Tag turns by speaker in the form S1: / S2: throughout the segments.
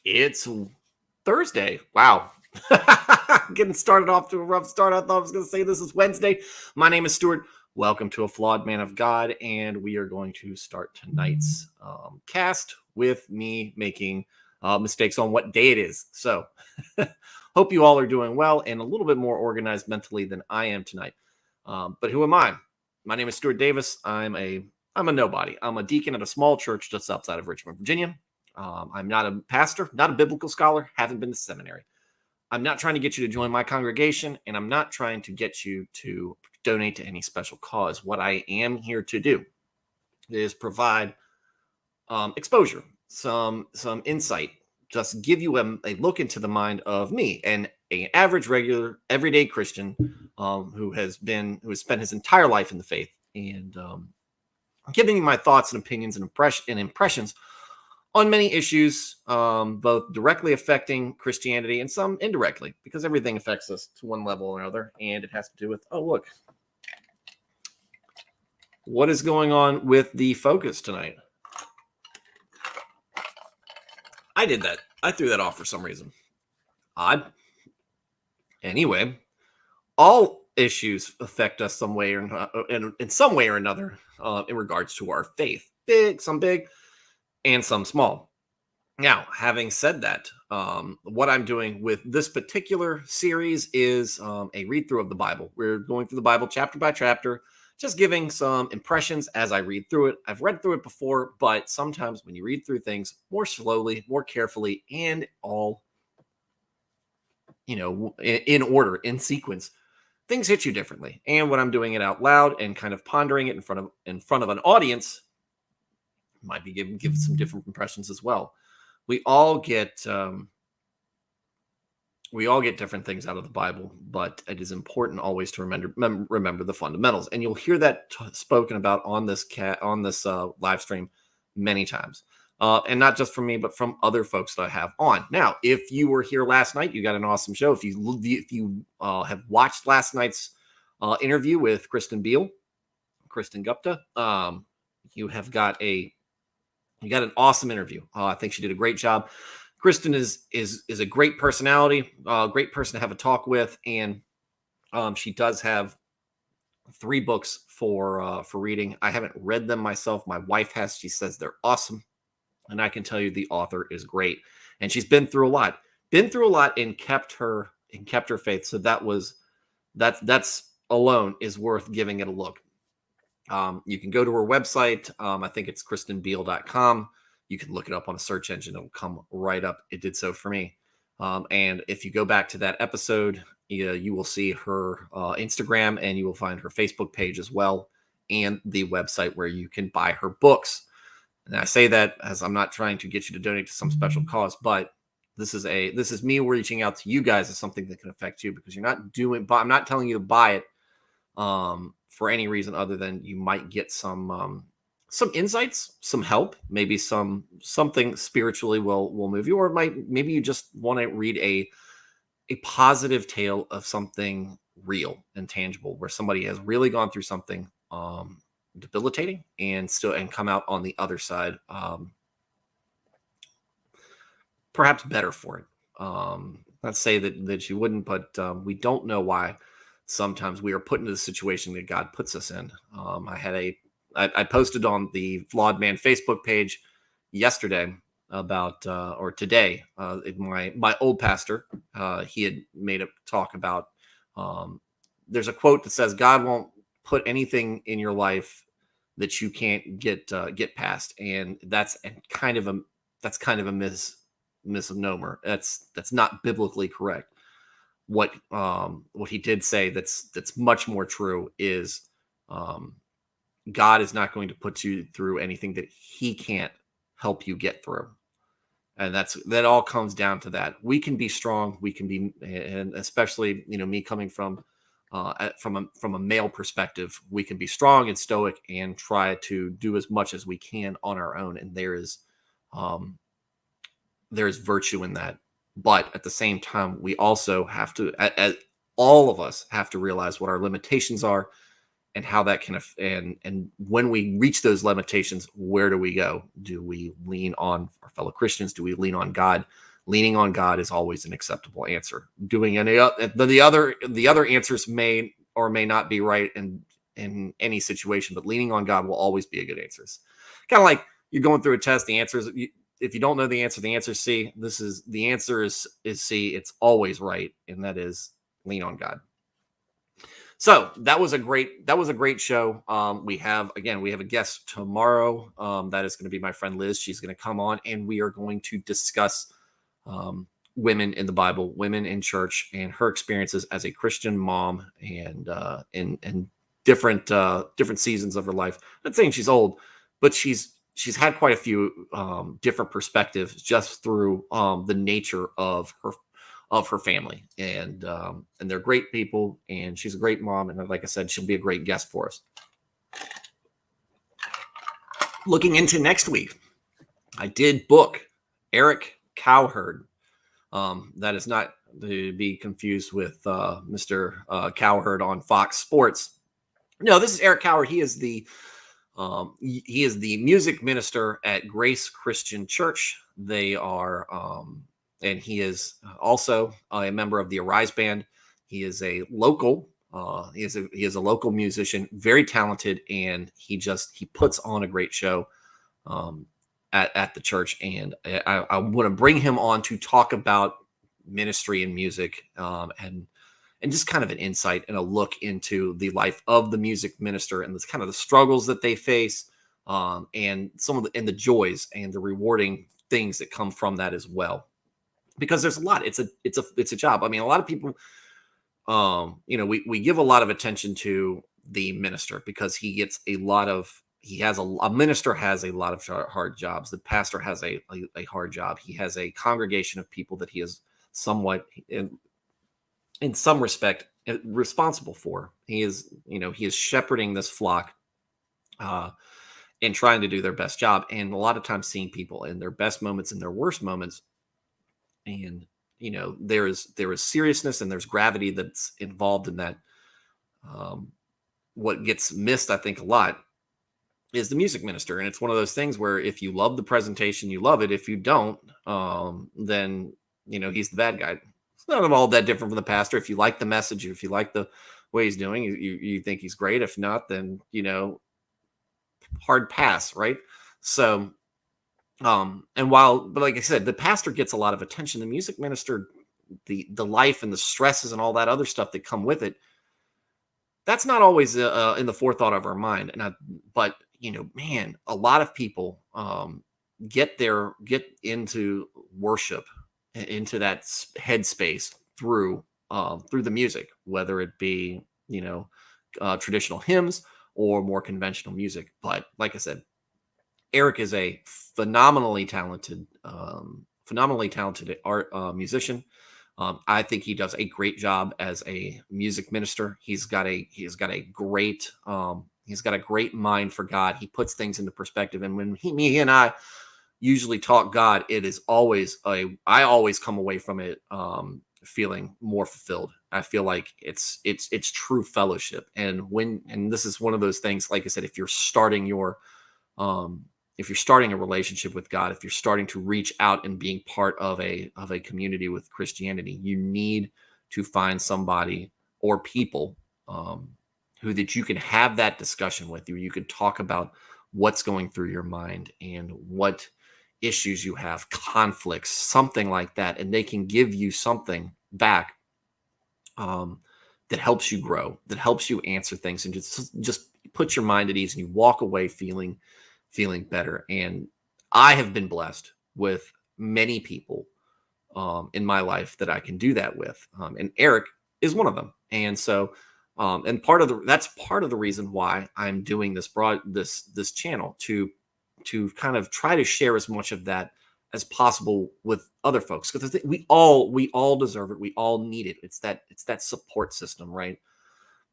S1: It's Thursday. Wow. Getting started off to a rough start. I thought I was going to say this is Wednesday. My name is Stuart. Welcome to A Flawed Man of God. And we are going to start tonight's cast with me making mistakes on what day it is. So hope you all are doing well and a little bit more organized mentally than I am tonight. But who am I? My name is Stuart Davis. I'm a nobody. I'm a deacon at a small church just outside of Richmond, Virginia. I'm not a pastor, not a biblical scholar, haven't been to seminary. I'm not trying to get you to join my congregation, and I'm not trying to get you to donate to any special cause. What I am here to do is provide exposure, some insight, just give you a look into the mind of me, an average, regular, everyday Christian who has spent his entire life in the faith, and giving you my thoughts and opinions and impressions on many issues, both directly affecting Christianity and some indirectly, because everything affects us to one level or another, and it has to do with, oh, look, what is going on with the focus tonight? I did that. I threw that off for some reason. Odd. Anyway, all issues affect us some way or in some way or another in regards to our faith. Some big, and some small. Now, having said that, what I'm doing with this particular series is a read-through of the Bible. We're going through the Bible chapter by chapter, just giving some impressions as I read through it. I've read through it before, but sometimes when you read through things more slowly, more carefully, and all, in order, in sequence, things hit you differently. And when I'm doing it out loud and kind of pondering it in front of an audience, might be give some different impressions as well. We all get different things out of the Bible, but it is important always to remember the fundamentals. And you'll hear that spoken about on this live stream many times, and not just from me, but from other folks that I have on. Now, if you were here last night, you got an awesome show. If you have watched last night's interview with Kristen Gupta, you got an awesome interview. I think she did a great job. Kristen is a great personality, great person to have a talk with, and she does have 3 books for reading. I haven't read them myself. My wife has. She says they're awesome, and I can tell you the author is great. And she's been through a lot, and kept her faith. So that's alone is worth giving it a look. You can go to her website. I think it's kristenbeal.com. You can look it up on a search engine. It'll come right up. It did so for me. And if you go back to that episode, you will see her Instagram, and you will find her Facebook page as well, and the website where you can buy her books. And I say that as I'm not trying to get you to donate to some special cause, but this is me reaching out to you guys as something that can affect you, because I'm not telling you to buy it for any reason other than you might get some insights, some help, maybe something spiritually will move you, or maybe you just want to read a positive tale of something real and tangible, where somebody has really gone through something debilitating and come out on the other side, perhaps better for it. Not say that you wouldn't, but we don't know why sometimes we are put into the situation that God puts us in. I posted on the Flawed Man Facebook page yesterday about, or today, my old pastor, he had made a talk about, there's a quote that says, God won't put anything in your life that you can't get past. And that's kind of a misnomer. That's not biblically correct. What he did say that's much more true is, God is not going to put you through anything that he can't help you get through. And that all comes down to that. We can be strong. We can be, and especially, me coming from a male perspective, we can be strong and stoic and try to do as much as we can on our own. And there is virtue in that. But at the same time, we also have to, all of us have to realize what our limitations are and how that can, and when we reach those limitations, where do we go? Do we lean on our fellow Christians? Do we lean on God? Leaning on God is always an acceptable answer. Doing the other answers may or may not be right in any situation, but leaning on God will always be a good answer. Kind of like you're going through a test. The answers, if you don't know the answer is C. The answer is C. It's always right, and that is lean on God. So that was a great show. We have a guest tomorrow. That is going to be my friend Liz. She's going to come on, and we are going to discuss women in the Bible, women in church, and her experiences as a Christian mom, and in different seasons of her life. I'm not saying she's old, but she's had quite a few different perspectives just through the nature of her family, and they're great people, and she's a great mom, and like I said, she'll be a great guest for us. Looking into next week, I did book Eric Cowherd. That is not to be confused with Mr. Cowherd on Fox Sports. No, this is Eric Cowherd. He is the music minister at Grace Christian Church. They are and he is also a member of the Arise Band. He is a local. He is a local musician, very talented, and he puts on a great show at the church. And I want to bring him on to talk about ministry and music, and just kind of an insight and a look into the life of the music minister and the kind of the struggles that they face, and the joys and the rewarding things that come from that as well. Because there's a lot. It's a job. I mean, a lot of people, we give a lot of attention to the minister because a minister has a lot of hard jobs. The pastor has a hard job. He has a congregation of people that he is somewhat in some respect responsible for. He is shepherding this flock, and trying to do their best job, and a lot of times seeing people in their best moments and their worst moments. And there is seriousness and there's gravity that's involved in that. What gets missed, I think, a lot is the music minister, and it's one of those things where if you love the presentation, you love it. If you don't, then he's the bad guy. It's not all that different from the pastor. If you like the message, if you like the way he's doing, you think he's great. If not, then hard pass, right? So. But like I said, the pastor gets a lot of attention. The music minister, the life and the stresses and all that other stuff that come with it, that's not always in the forethought of our mind. But man, a lot of people get into worship, into that headspace through the music, whether it be traditional hymns or more conventional music. But like I said, Eric is a phenomenally talented art musician. I think he does a great job as a music minister. He's got a great mind for God. He puts things into perspective. And when he and I usually talk God, it is always I always come away from it feeling more fulfilled. I feel like it's true fellowship. And this is one of those things, like I said, if you're starting a relationship with God, if you're starting to reach out and being part of a community with Christianity, you need to find somebody or people who that you can have that discussion with. You can talk about what's going through your mind and what issues you have, conflicts, something like that, and they can give you something back that helps you grow, that helps you answer things, and just put your mind at ease, and you walk away feeling better. And I have been blessed with many people in my life that I can do that with. And Eric is one of them. And so, and that's part of the reason why I'm doing this channel to kind of try to share as much of that as possible with other folks, because we all deserve it. We all need it. It's that support system, right?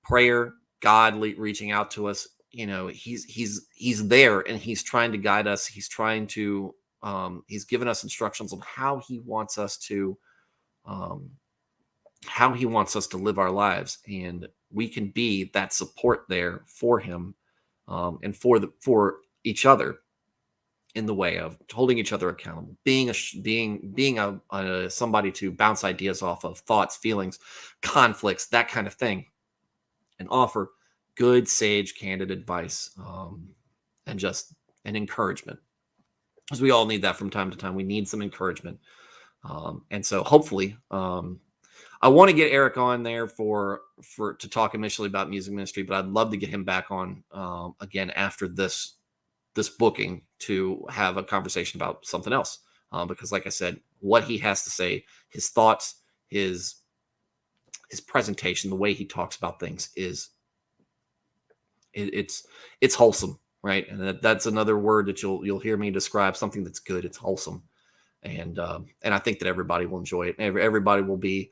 S1: Prayer, God reaching out to us. He's there, and he's trying to guide us. He's trying to he's given us instructions on how he wants us to live our lives, and we can be that support there for him, and for each other. in the way of holding each other accountable, being a somebody to bounce ideas off of, thoughts, feelings, conflicts, that kind of thing, and offer good, sage, candid advice, and just an encouragement, because we all need that from time to time. We need some encouragement, and so hopefully, I want to get Eric on there to talk initially about music ministry, but I'd love to get him back on again after this booking to have a conversation about something else, because like I said, what he has to say, his thoughts, his presentation, the way he talks about things it's wholesome, right? And that's another word that you'll hear me describe something that's good. It's wholesome, and I think that everybody will enjoy it. Everybody will be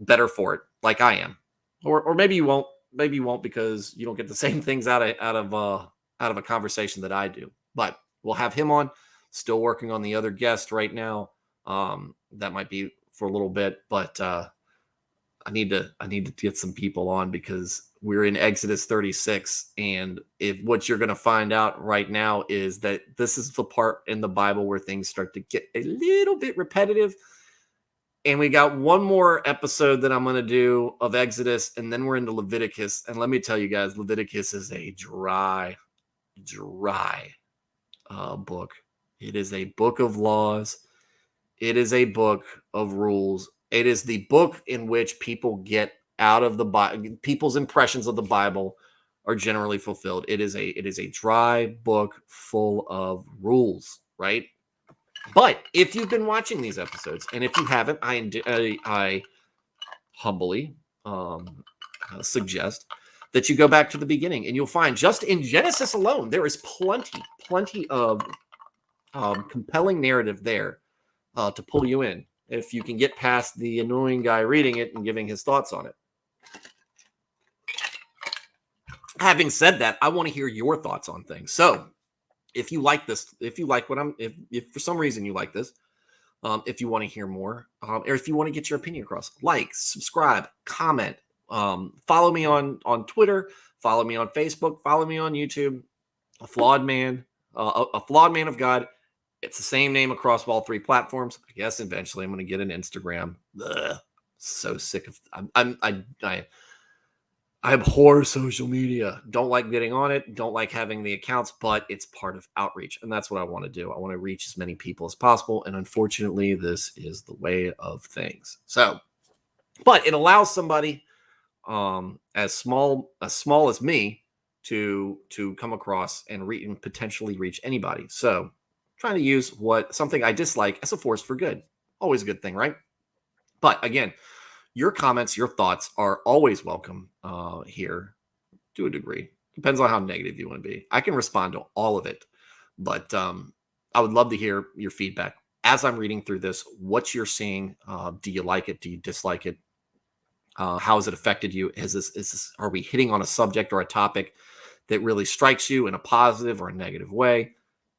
S1: better for it, like I am, or maybe you won't. Maybe you won't, because you don't get the same things out of a conversation that I do. But we'll have him on. Still working on the other guest right now. That might be for a little bit, but I need to get some people on, because we're in Exodus 36, and if what you're going to find out right now is that this is the part in the Bible where things start to get a little bit repetitive. And we got one more episode that I'm going to do of Exodus, and then we're into Leviticus. And let me tell you guys, Leviticus is a dry book. It is a book of laws. It is a book of rules. It is the book in which people get out of the Bible. People's impressions of the Bible are generally fulfilled. It is a dry book full of rules, right? But if you've been watching these episodes, and if you haven't, I humbly suggest that you go back to the beginning, and you'll find just in Genesis alone, there is plenty of compelling narrative there to pull you in, if you can get past the annoying guy reading it and giving his thoughts on it. Having said that, I want to hear your thoughts on things. So if you like this, if for some reason you like this, if you want to hear more, or if you want to get your opinion across, like, subscribe, comment, follow me on Twitter, follow me on Facebook, follow me on YouTube, a flawed man of God. It's the same name across all three platforms. I guess eventually I'm going to get an Instagram. Ugh, so sick of I abhor social media. Don't like getting on it. Don't like having the accounts, but it's part of outreach. And that's what I want to do. I want to reach as many people as possible. And unfortunately, this is the way of things. So, but it allows somebody as small as me to come across and potentially reach anybody. So trying to use something I dislike as a force for good. Always a good thing, right? But again, your comments, your thoughts are always welcome here to a degree. Depends on how negative you want to be. I can respond to all of it, but I would love to hear your feedback as I'm reading through this. What you're seeing, do you like it? Do you dislike it? How has it affected you? Are we hitting on a subject or a topic that really strikes you in a positive or a negative way?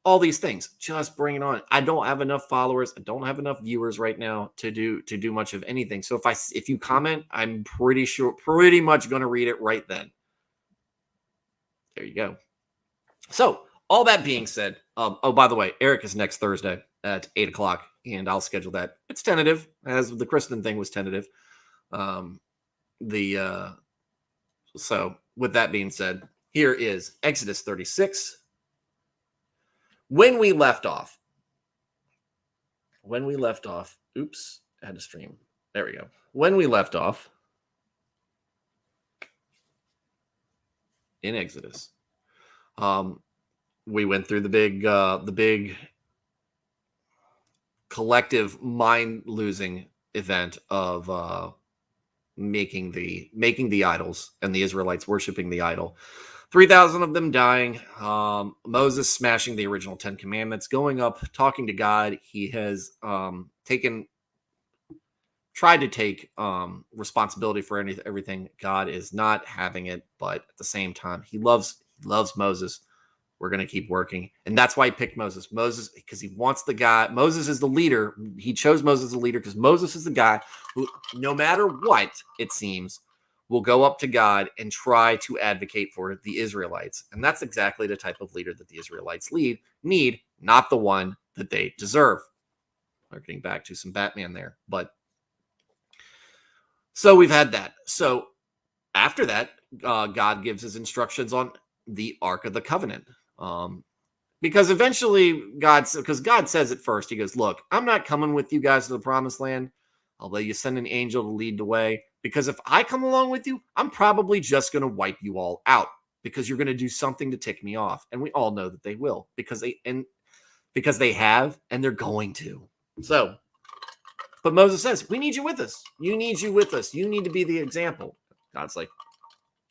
S1: All these things, just bring it on. I don't have enough followers. I don't have enough viewers right now to do much of anything. So if you comment, I'm pretty much going to read it right then. There you go. So all that being said, oh, by the way, Eric is next Thursday at 8:00, and I'll schedule that. It's tentative, as the Kristen thing was tentative. So with that being said, here is Exodus 36. When we left off, oops, I had to stream. There we go. When we left off in Exodus, we went through the big collective mind-losing event of making the idols and the Israelites worshiping the idol. 3,000 of them dying. Moses smashing the original 10 commandments, going up, talking to God. He has tried to take responsibility for everything. God is not having it, but at the same time, he loves Moses. We're going to keep working. And that's why he picked Moses. Because he wants the guy. Moses is the leader. He chose Moses as the leader because Moses is the guy who, no matter what, it seems, will go up to God and try to advocate for the Israelites. And that's exactly the type of leader that the Israelites need, not the one that they deserve. We're getting back to some Batman there. But so we've had that. So after that, God gives his instructions on the Ark of the Covenant. Because eventually God says at first, he goes, look, I'm not coming with you guys to the promised land. I'll let you send an angel to lead the way. Because if I come along with you, I'm probably just going to wipe you all out because you're going to do something to tick me off. And we all know that they will because they have, and they're going to. So, but Moses says, we need you with us. You need you with us. You need to be the example. God's like,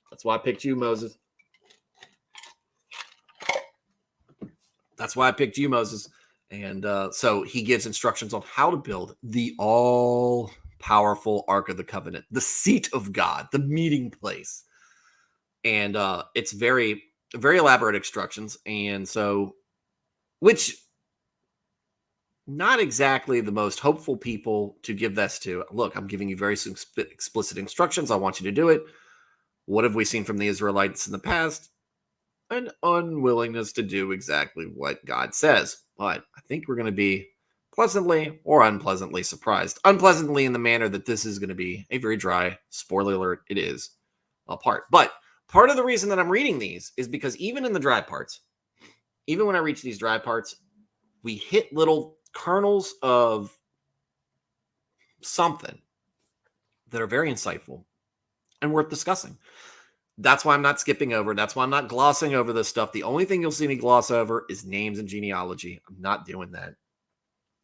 S1: that's why I picked you, Moses. That's why I picked you, Moses. And so he gives instructions on how to build the all-powerful Ark of the Covenant, the seat of God, the meeting place. And it's very, very elaborate instructions. And so, which not exactly the most hopeful people to give this to. Look, I'm giving you very explicit instructions. I want you to do it. What have we seen from the Israelites in the past? An unwillingness to do exactly what God says. But I think we're going to be pleasantly or unpleasantly surprised. Unpleasantly in the manner that this is going to be a very dry, spoiler alert, it is, part. But part of the reason that I'm reading these is because even in the dry parts, even when I reach these dry parts, we hit little kernels of something that are very insightful and worth discussing. That's why I'm not skipping over. That's why I'm not glossing over this stuff. The only thing you'll see me gloss over is names and genealogy. I'm not doing that.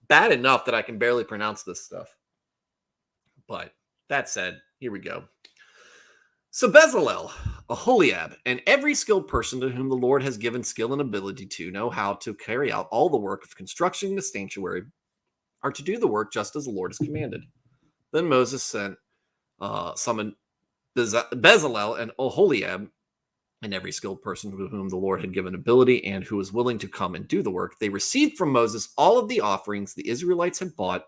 S1: Bad enough that I can barely pronounce this stuff. But that said, here we go. So Bezalel, Aholiab, and every skilled person to whom the Lord has given skill and ability to know how to carry out all the work of constructing the sanctuary are to do the work just as the Lord has commanded. Then Moses summoned Bezalel and Aholiab, and every skilled person to whom the Lord had given ability and who was willing to come and do the work. They received from Moses all of the offerings the Israelites had brought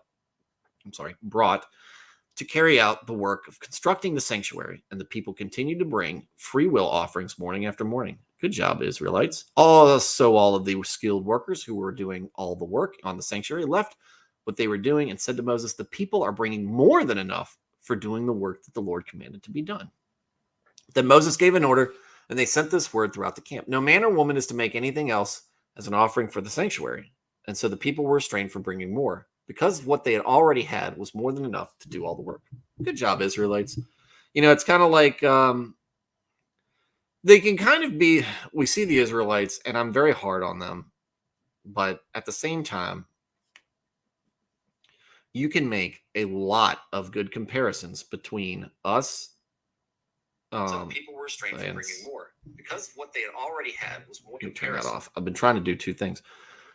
S1: to carry out the work of constructing the sanctuary, and the people continued to bring free will offerings morning after morning. Good job, Israelites. Also, all of the skilled workers who were doing all the work on the sanctuary left what they were doing and said to Moses, the people are bringing more than enough for doing the work that the Lord commanded to be done. Then Moses gave an order, and they sent this word throughout the camp. No man or woman is to make anything else as an offering for the sanctuary. And so the people were restrained from bringing more, because what they had already had was more than enough to do all the work. Good job, Israelites. You know, it's kind of like they can kind of be, we see the Israelites, and I'm very hard on them, but at the same time, you can make a lot of good comparisons between us. So people were restrained from bringing more, because what they had already had was more. Turn that off. I've been trying to do two things.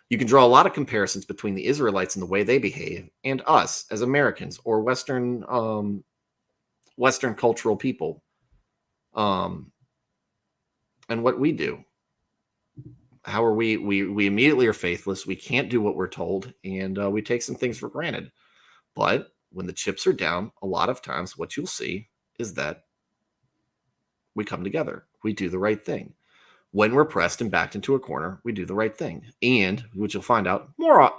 S1: You can draw a lot of comparisons between the Israelites and the way they behave and us as Americans or Western cultural people, and what we do. How are we? We immediately are faithless. We can't do what we're told, and we take some things for granted. But when the chips are down, a lot of times what you'll see is that we come together. We do the right thing. When we're pressed and backed into a corner, we do the right thing. And, which you'll find out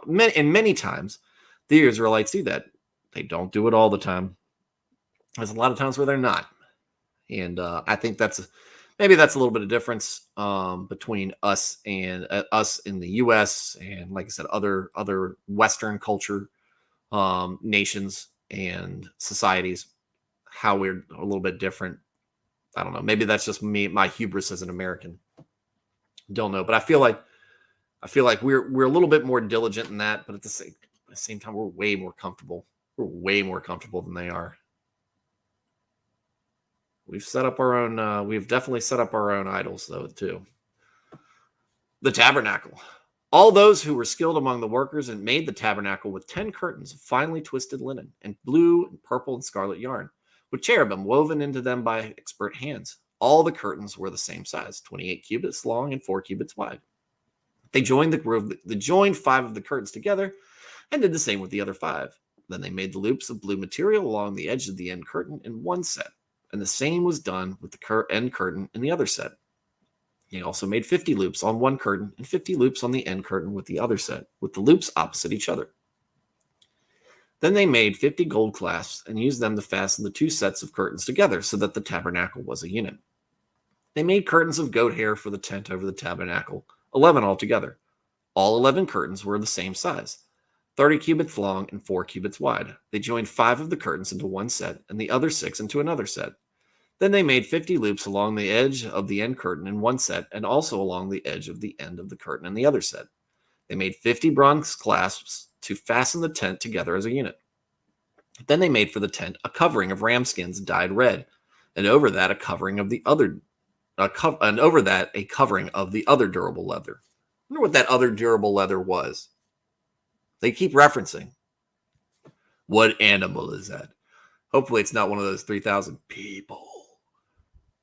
S1: many times, the Israelites do that. They don't do it all the time. There's a lot of times where they're not. And I think maybe that's a little bit of difference between us and us in the U.S. and, like I said, other Western culture nations and societies, how we're a little bit different. I don't know. Maybe that's just me, my hubris as an American. Don't know, but I feel like we're a little bit more diligent in that, but at the same time, we're way more comfortable. We're way more comfortable than they are. We've set up our own. We've definitely set up our own idols, though, too. The tabernacle. All those who were skilled among the workers and made the tabernacle with 10 curtains of finely twisted linen and blue and purple and scarlet yarn, with cherubim woven into them by expert hands. All the curtains were the same size, 28 cubits long and 4 cubits wide. They joined 5 of the curtains together and did the same with the other 5. Then they made the loops of blue material along the edge of the end curtain in one set. And the same was done with the end curtain in the other set. He also made 50 loops on one curtain and 50 loops on the end curtain with the other set, with the loops opposite each other. Then they made 50 gold clasps and used them to fasten the two sets of curtains together so that the tabernacle was a unit. They made curtains of goat hair for the tent over the tabernacle, 11 altogether. All 11 curtains were the same size, 30 cubits long and 4 cubits wide. They joined 5 of the curtains into one set and the other 6 into another set. Then they made 50 loops along the edge of the end curtain in one set and also along the edge of the end of the curtain in the other set. They made 50 bronze clasps to fasten the tent together as a unit. Then they made for the tent a covering of ram skins dyed red, and over that a covering of the other durable leather. I wonder what that other durable leather was. They keep referencing. What animal is that? Hopefully it's not one of those 3,000 people.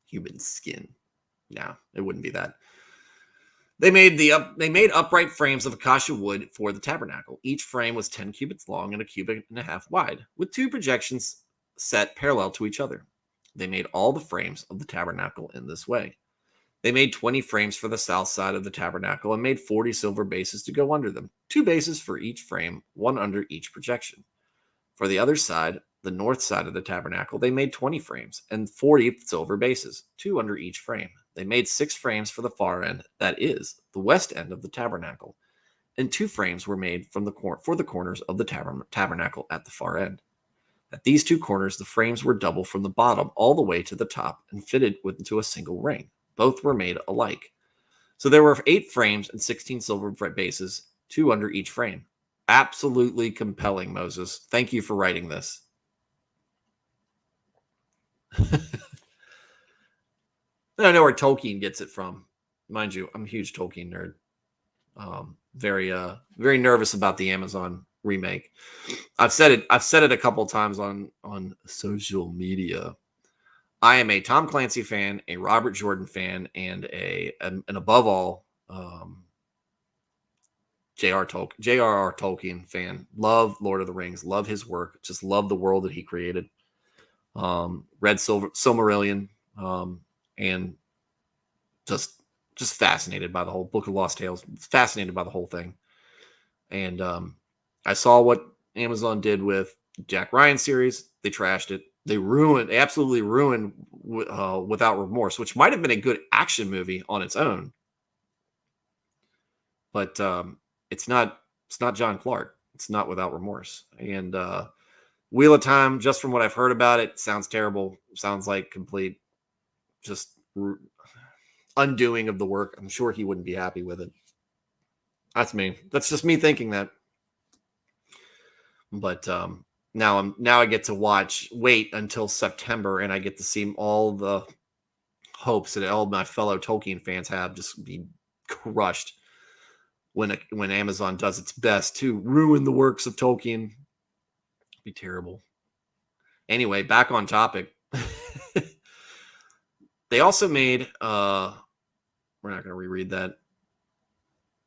S1: Human skin. No, it wouldn't be that. They made upright frames of acacia wood for the tabernacle. Each frame was 10 cubits long and a cubit and a half wide, with two projections set parallel to each other. They made all the frames of the tabernacle in this way. They made 20 frames for the south side of the tabernacle and made 40 silver bases to go under them, 2 bases for each frame, one under each projection. For the other side, the north side of the tabernacle, they made 20 frames and 40 silver bases, 2 under each frame. They made 6 frames for the far end, that is, the west end of the tabernacle, and 2 frames were made for the corners of the tabernacle at the far end. At these 2 corners, the frames were double from the bottom all the way to the top and fitted into a single ring. Both were made alike. So there were 8 frames and 16 silver bases, 2 under each frame. Absolutely compelling, Moses. Thank you for writing this. I know where Tolkien gets it from. Mind you, I'm a huge Tolkien nerd. Very nervous about the Amazon remake. I've said it a couple times on social media. I am a Tom Clancy fan, a Robert Jordan fan, and above all, J.R.R. Tolkien fan. Love Lord of the Rings. Love his work. Just love the world that he created. Read Silmarillion, and just fascinated by the whole Book of Lost Tales. Fascinated by the whole thing. And I saw what Amazon did with Jack Ryan series. They trashed it. They absolutely ruined Without Remorse, which might have been a good action movie on its own. But it's not John Clark. It's not Without Remorse. And Wheel of Time, just from what I've heard about it, sounds terrible. Sounds like complete just undoing of the work. I'm sure he wouldn't be happy with it. That's me. That's just me thinking that. But now I get to wait until September, and I get to see all the hopes that all my fellow Tolkien fans have just be crushed when Amazon does its best to ruin the works of Tolkien. Be terrible. Anyway, back on topic. They also made we're not going to reread that.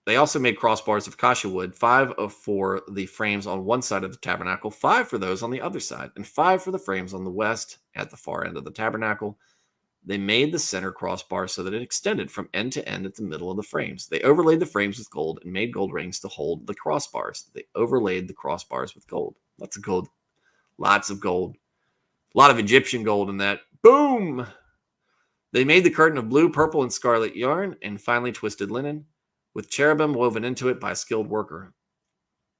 S1: They also made crossbars of acacia wood, 5 for the frames on one side of the tabernacle, 5 for those on the other side, and 5 for the frames on the west at the far end of the tabernacle. They made the center crossbar so that it extended from end to end at the middle of the frames. They overlaid the frames with gold and made gold rings to hold the crossbars. They overlaid the crossbars with gold. Lots of gold. Lots of gold. A lot of Egyptian gold in that. Boom! They made the curtain of blue, purple, and scarlet yarn and finely twisted linen, with cherubim woven into it by a skilled worker.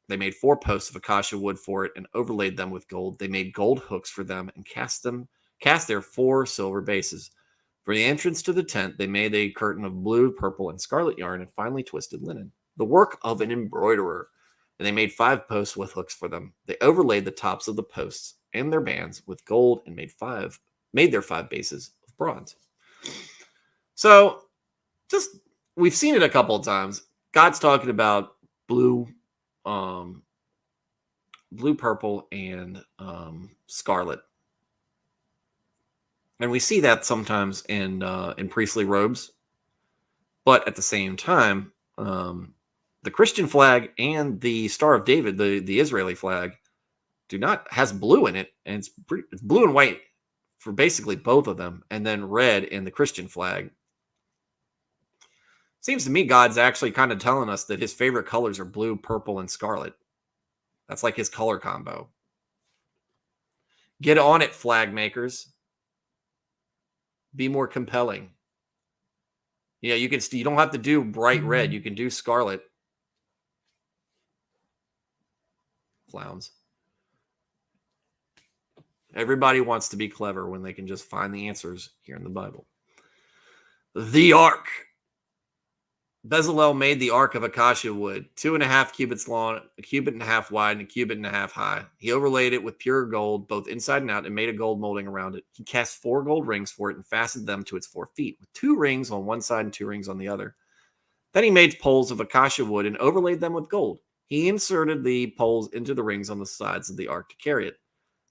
S1: They made 4 posts of acacia wood for it and overlaid them with gold. They made gold hooks for them and cast their 4 silver bases. For the entrance to the tent, they made a curtain of blue, purple, and scarlet yarn and finely twisted linen, the work of an embroiderer. And they made 5 posts with hooks for them. They overlaid the tops of the posts and their bands with gold and made their 5 bases of bronze. So, we've seen it a couple of times. God's talking about blue, purple, and scarlet. And we see that sometimes in priestly robes. But at the same time, the Christian flag and the Star of David, the Israeli flag, has blue in it, and it's blue and white for basically both of them, and then red in the Christian flag. Seems to me God's actually kind of telling us that his favorite colors are blue, purple, and scarlet. That's like his color combo. Get on it, flag makers. Be more compelling. Yeah, you don't have to do bright red. You can do scarlet. Clowns. Everybody wants to be clever when they can just find the answers here in the Bible. The ark. Bezalel made the ark of acacia wood, 2.5 cubits long, a cubit and a half wide, and a cubit and a half high. He overlaid it with pure gold, both inside and out, and made a gold molding around it. He cast 4 gold rings for it and fastened them to its 4 feet, with 2 rings on one side and 2 rings on the other. Then he made poles of acacia wood and overlaid them with gold. He inserted the poles into the rings on the sides of the ark to carry it.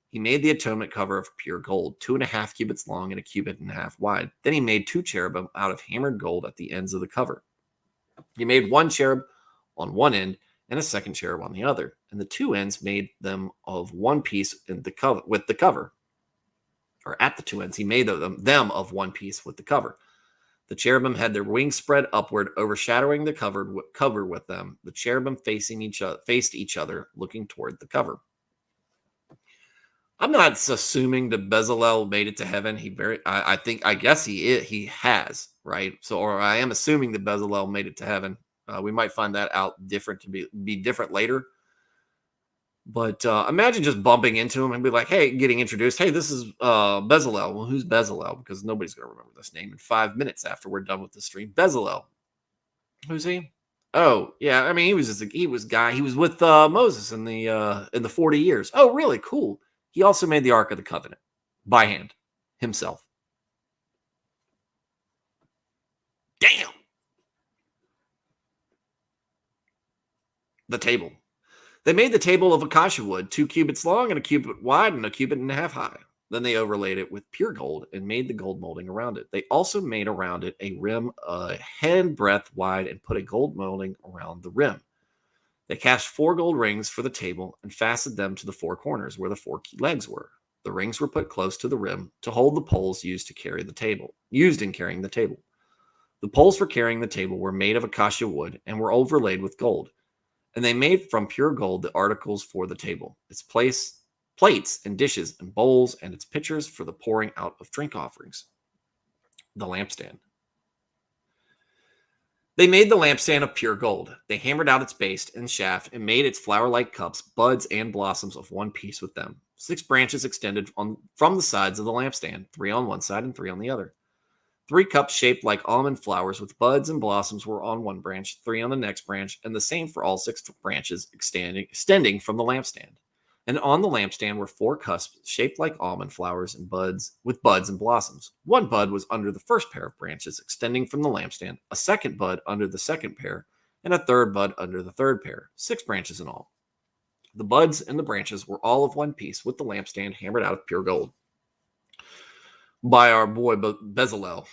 S1: He made the atonement cover of pure gold, 2.5 cubits long and a cubit and a half wide. Then he made 2 cherubim out of hammered gold at the ends of the cover. He made 1 cherub on one end and a second cherub on the other, and the 2 ends made them of one piece in the cover with the cover. Or at the 2 ends, he made them of one piece with the cover. The cherubim had their wings spread upward, overshadowing the cover with them. The cherubim faced each other, looking toward the cover. I'm not assuming that Bezalel made it to heaven. I guess he has, right? So, or I am assuming that Bezalel made it to heaven. We might find that out be different later. But imagine just bumping into him and be like, hey, getting introduced. Hey, this is Bezalel. Well, who's Bezalel? Because nobody's going to remember this name in 5 minutes after we're done with the stream. Bezalel. Who's he? Oh, yeah. I mean, he was with Moses in the 40 years. Oh, really? Cool. He also made the Ark of the Covenant by hand himself. Damn. The table. They made the table of acacia wood, 2 cubits long and a cubit wide and a cubit and a half high. Then they overlaid it with pure gold and made the gold molding around it. They also made around it a rim a hand breadth wide and put a gold molding around the rim. They cast 4 gold rings for the table and fastened them to the 4 corners where the 4 legs were. The rings were put close to the rim to hold the poles used in carrying the table. The poles for carrying the table were made of acacia wood and were overlaid with gold. And they made from pure gold the articles for the table, its plates and dishes and bowls, and its pitchers for the pouring out of drink offerings. The lampstand. They made the lampstand of pure gold. They hammered out its base and shaft and made its flower-like cups, buds, and blossoms of one piece with them. 6 branches extended from the sides of the lampstand, 3 on one side and 3 on the other. 3 cups shaped like almond flowers with buds and blossoms were on one branch, 3 on the next branch, and the same for all 6 branches extending from the lampstand. And on the lampstand were 4 cusps shaped like almond flowers and buds and blossoms. 1 bud was under the first pair of branches extending from the lampstand, a second bud under the second pair, and a third bud under the third pair. 6 branches in all. The buds and the branches were all of one piece with the lampstand hammered out of pure gold by our boy Bezalel.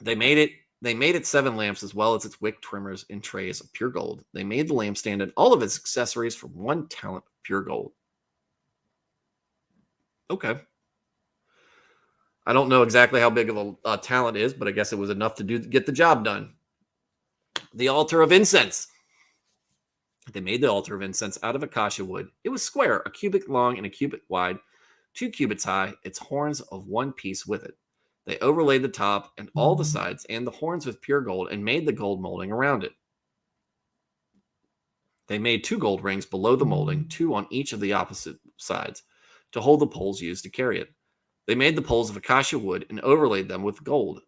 S1: They made it 7 lamps as well as its wick trimmers and trays of pure gold. They made the lampstand and all of its accessories from 1 talent of pure gold. Okay. I don't know exactly how big of a talent is, but I guess it was enough to get the job done. The altar of incense. They made the altar of incense out of acacia wood. It was square, a cubit long and a cubit wide, 2 cubits high, its horns of one piece with it. They overlaid the top and all the sides and the horns with pure gold and made the gold molding around it. They made 2 gold rings below the molding, 2 on each of the opposite sides, to hold the poles used to carry it. They made the poles of acacia wood and overlaid them with gold.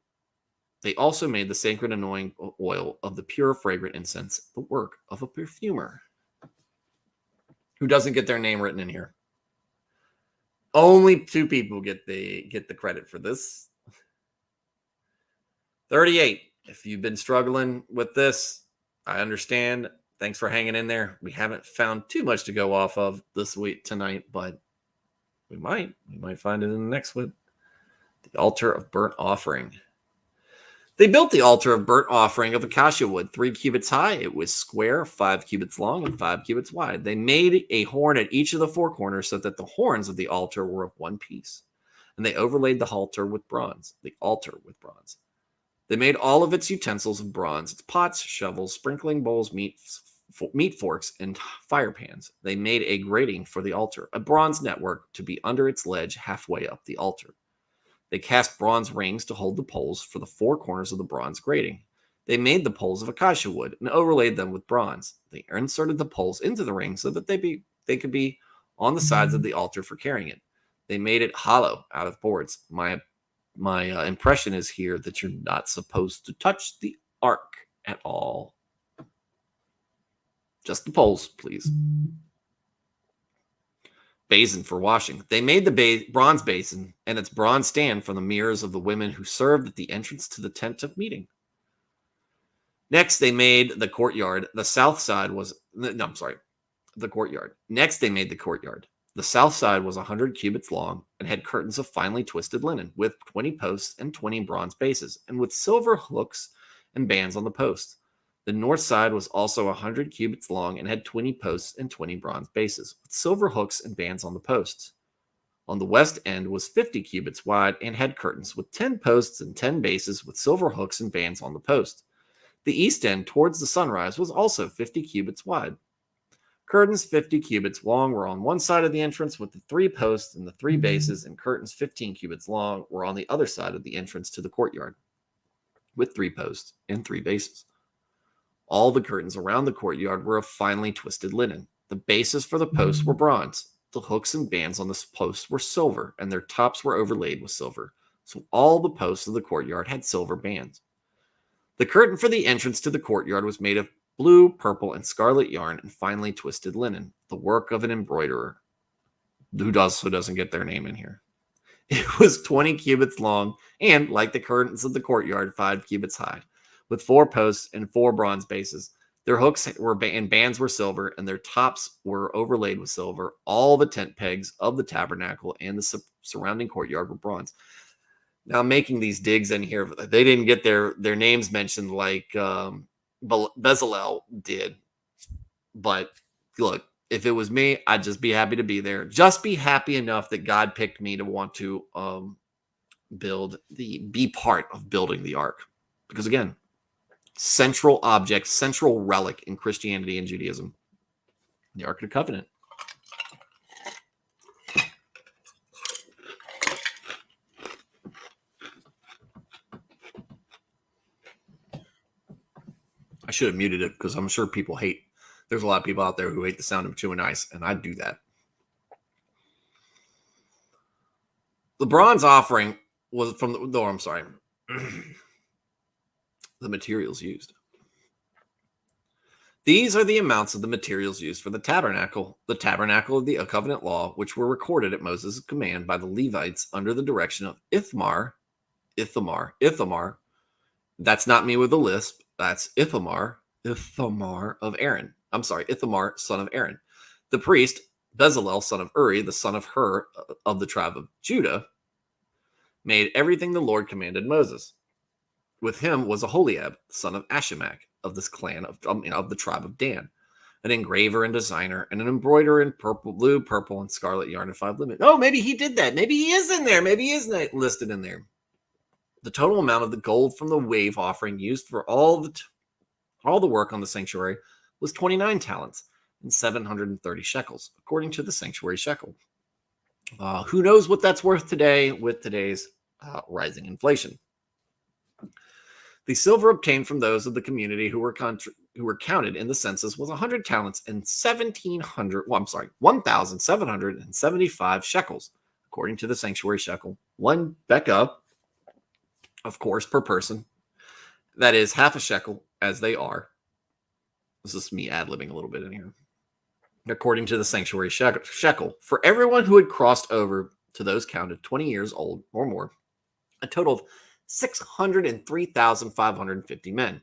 S1: They also made the sacred anointing oil of the pure fragrant incense, the work of a perfumer. Who doesn't get their name written in here? Only 2 people get the credit for this. 38. If you've been struggling with this, I understand. Thanks for hanging in there. We haven't found too much to go off of this week tonight, but we might find it in the next one. The altar of burnt offering. They built the altar of burnt offering of acacia wood, 3 cubits high. It was square, 5 cubits long, and 5 cubits wide. They made a horn at each of the 4 corners so that the horns of the altar were of one piece. and they overlaid the altar with bronze. They made all of its utensils of bronze, its pots, shovels, sprinkling bowls, meat forks, and fire pans. They made a grating for the altar, a bronze network to be under its ledge halfway up the altar. They cast bronze rings to hold the poles for the four corners of the bronze grating. They made the poles of acacia wood and overlaid them with bronze. They inserted the poles into the ring so that they could be on the sides of the altar for carrying it. They made it hollow out of boards. My impression is here that you're not supposed to touch the ark at all. Just the poles, please. Basin for washing. They made the bronze basin and its bronze stand from the mirrors of the women who served at the entrance to the tent of meeting. Next, they made the courtyard. The south side was... the courtyard. Next, they made the courtyard. The south side was 100 cubits long and had curtains of finely twisted linen with 20 posts and 20 bronze bases, and with silver hooks and bands on the posts. The north side was also 100 cubits long and had 20 posts and 20 bronze bases, with silver hooks and bands on the posts. On the west end was 50 cubits wide and had curtains with 10 posts and 10 bases with silver hooks and bands on the posts. The east end towards the sunrise was also 50 cubits wide. Curtains 50 cubits long were on one side of the entrance with the 3 posts and the 3 bases, and curtains 15 cubits long were on the other side of the entrance to the courtyard with 3 posts and 3 bases. All the curtains around the courtyard were of finely twisted linen. The bases for the posts were bronze. The hooks and bands on the posts were silver, and their tops were overlaid with silver. So all the posts of the courtyard had silver bands. The curtain for the entrance to the courtyard was made of blue, purple, and scarlet yarn and finely twisted linen, the work of an embroiderer, who doesn't get their name in here. It was 20 cubits long and, like the curtains of the courtyard, 5 cubits high, with 4 posts and 4 bronze bases. Their hooks and bands were silver, and their tops were overlaid with silver. All the tent pegs of the tabernacle and the surrounding courtyard were bronze. Now, I'm making these digs in here. They didn't get their names mentioned like Bezalel did. But look, if it was me, I'd just be happy to be there. Just be happy enough that God picked me to want to be part of building the ark. Because again, central object, central relic in Christianity and Judaism, the Ark of the Covenant. I should have muted it because I'm sure there's a lot of people out there who hate the sound of chewing ice, and I do that. The bronze offering was from the materials used. These are the amounts of the materials used for the tabernacle of the covenant law, which were recorded at Moses' command by the Levites under the direction of Ithamar. That's not me with a lisp. That's Ithamar of Aaron. Ithamar, son of Aaron. The priest, Bezalel, son of Uri, the son of Hur of the tribe of Judah, made everything the Lord commanded Moses. With him was Aholiab, son of Ashimach, of this clan of the tribe of Dan, an engraver and designer, and an embroiderer in blue, purple, and scarlet yarn and 5 linen. Oh, maybe he did that. Maybe he is in there. Maybe he is listed in there. The total amount of the gold from the wave offering used for all the work on the sanctuary was 29 talents and 730 shekels, according to the sanctuary shekel. Who knows what that's worth today with today's rising inflation? The silver obtained from those of the community who were counted in the census was 100 talents and 1,775 shekels, according to the sanctuary shekel. 1 beka, of course, per person. That is half a shekel, as they are. This is me ad-libbing a little bit in here. According to the sanctuary shekel, for everyone who had crossed over to those counted 20 years old or more, a total of 603,550 men.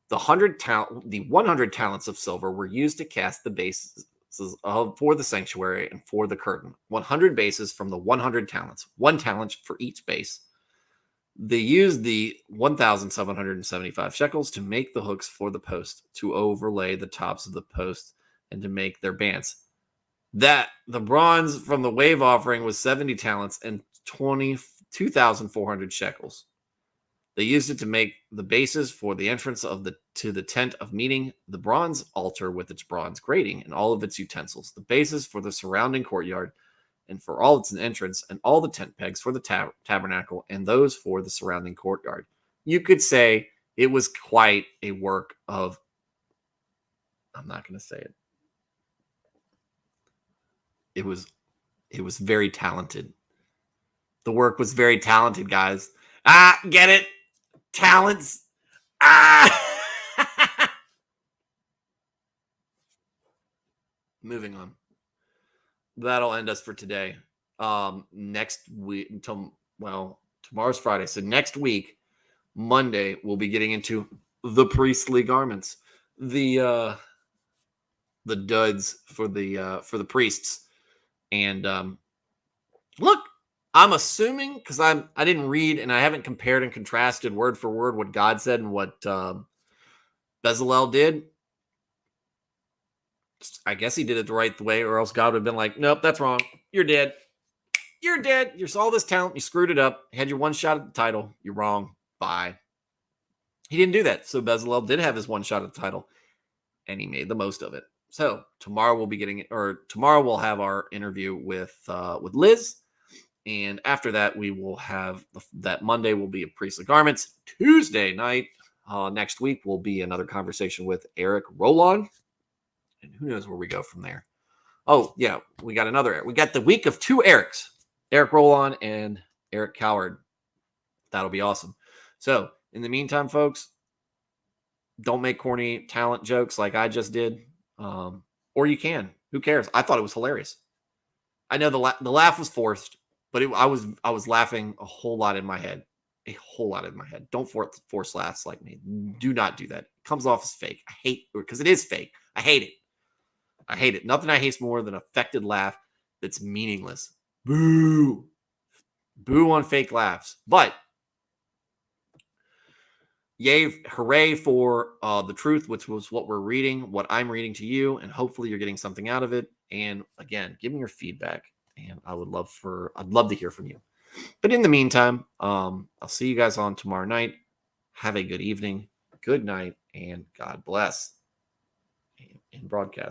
S1: The 100 talents of silver were used to cast the bases for the sanctuary and for the curtain. 100 bases from the 100 talents, 1 talent for each base. They used the 1,775 shekels to make the hooks for the post, to overlay the tops of the post, and to make their bands. That the bronze from the wave offering was 70 talents and 2,400 shekels. They used it to make the bases for the entrance to the tent of meeting, the bronze altar with its bronze grating and all of its utensils, the bases for the surrounding courtyard and for all its entrance, and all the tent pegs for the tabernacle and those for the surrounding courtyard. You could say it was quite a work of, I'm not going to say it. It was very talented. The work was very talented, guys. Get it? Talents. Moving on. That'll end us for today. Next week, tomorrow's Friday. So next week, Monday, we'll be getting into the priestly garments, the duds for the priests. And look, I'm assuming, because I didn't read and I haven't compared and contrasted word for word what God said and what Bezalel did. I guess he did it the right way, or else God would have been like, nope, that's wrong. You're dead. You're dead. You're all this talent. You screwed it up. Had your one shot at the title. You're wrong. Bye. He didn't do that. So Bezalel did have his one shot at the title, and he made the most of it. So tomorrow we'll have our interview with Liz. And after that, we will have that Monday will be a priestly garments. Tuesday night next week will be another conversation with Eric Roland. And who knows where we go from there. Oh, yeah, we got the week of two Erics, Eric Roland and Eric Coward. That'll be awesome. So in the meantime, folks, don't make corny talent jokes like I just did. Or you can. Who cares? I thought it was hilarious. I know the laugh was forced, but I was laughing a whole lot in my head. A whole lot in my head. Don't force laughs like me. Do not do that. It comes off as fake. I hate it because it is fake. I hate it. I hate it. Nothing I hate more than an affected laugh that's meaningless. Boo. Boo on fake laughs. But yay, hooray for the truth, which was what we're reading, what I'm reading to you, and hopefully you're getting something out of it. And again, give me your feedback, and I'd love to hear from you. But in the meantime, I'll see you guys on tomorrow night. Have a good evening, good night, and God bless. And broadcast.